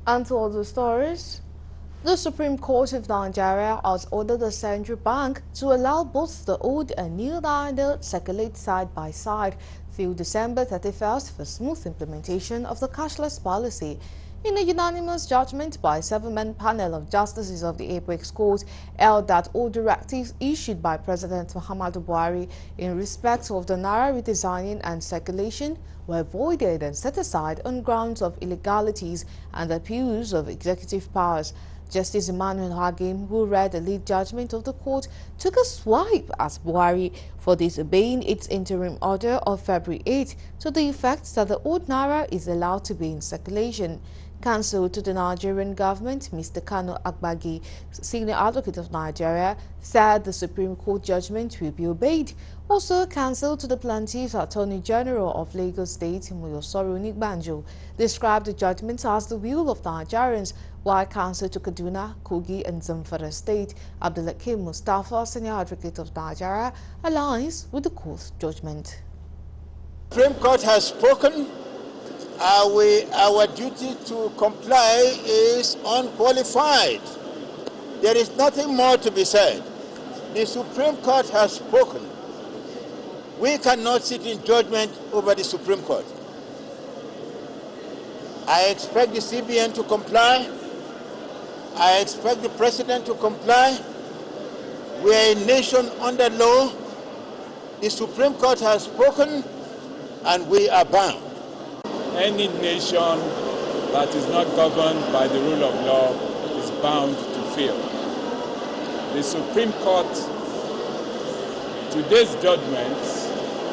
And to other stories, the Supreme Court of Nigeria has ordered the central bank to allow both the old and new naira circulate side by side till December 31st for smooth implementation of the cashless policy. In a unanimous judgment by a seven-man panel of justices of the Apex Court held that all directives issued by President Muhammadu Buhari in respect of the naira redesigning and circulation were voided and set aside on grounds of illegalities and abuse of executive powers. Justice Emmanuel Hagim, who read the lead judgment of the court, took a swipe at Buhari for disobeying its interim order of February 8 to the effect that the old naira is allowed to be in circulation. Counsel to the Nigerian government, Mr. Kano Agbagi, senior advocate of Nigeria, said the Supreme Court judgment will be obeyed. Also, counsel to the plaintiff's Attorney General of Lagos State, Moyosoro Nigbanjo, described the judgment as the will of Nigerians, while counsel to Kaduna, Kogi and Zamfara State, Abdulakim Mustafa, senior advocate of Nigeria, aligns with the court's judgment. The Supreme Court has spoken. Our duty to comply is unqualified. There is nothing more to be said. The Supreme Court has spoken. We cannot sit in judgment over the Supreme Court. I expect the CBN to comply. I expect the President to comply. We are a nation under law. The Supreme Court has spoken, and we are bound. Any nation that is not governed by the rule of law is bound to fail. The Supreme Court, today's judgment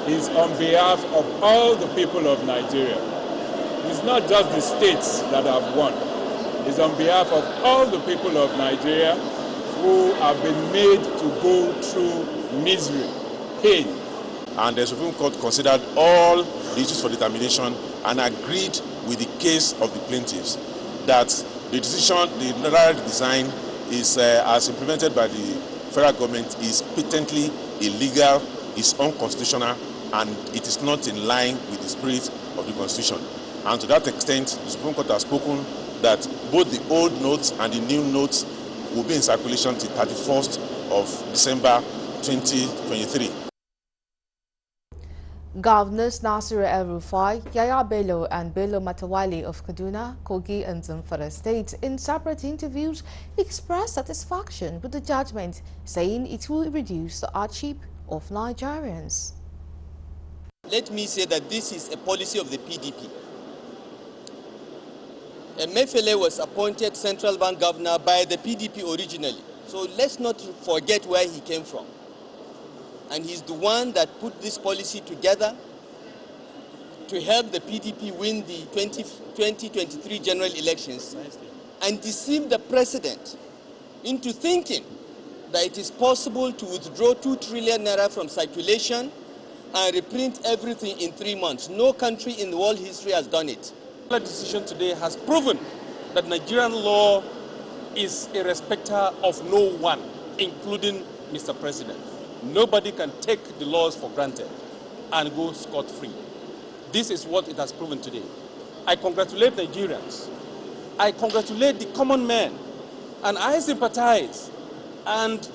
is on behalf of all the people of Nigeria. It's not just the states that have won. It's on behalf of all the people of Nigeria who have been made to go through misery, pain. And the Supreme Court considered all the issues for determination and agreed with the case of the plaintiffs that the decision, the naira design is, as implemented by the federal government, is patently illegal, is unconstitutional, and it is not in line with the spirit of the Constitution. And to that extent, the Supreme Court has spoken that both the old notes and the new notes will be in circulation till 31st of December 2023. Governors Nasir El-Rufai, Yaya Bello and Bello Matawali of Kaduna, Kogi and Zamfara states in separate interviews expressed satisfaction with the judgment, saying it will reduce the hardship of Nigerians. Let me say that this is a policy of the PDP. Emefiele was appointed central bank governor by the PDP originally, so let's not forget where he came from. And he's the one that put this policy together to help the PDP win the 2023 general elections and deceive the president into thinking that it is possible to withdraw 2 trillion naira from circulation and reprint everything in 3 months. No country in the world history has done it. The decision today has proven that Nigerian law is a respecter of no one, including Mr. President. Nobody can take the laws for granted and go scot-free. This is what it has proven today. I congratulate Nigerians. I congratulate the common man. And I sympathize and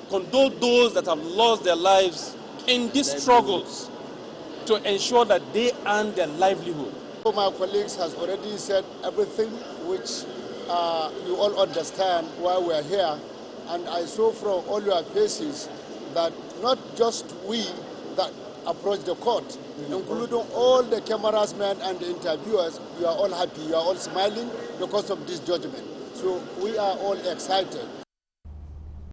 condole those that have lost their lives in these struggles to ensure that they earn their livelihood. My colleagues has already said everything which you all understand why we are here. And I saw from all your faces that not just we that approach the court, including all the cameramen and the interviewers, you are all happy, you are all smiling because of this judgment. So we are all excited.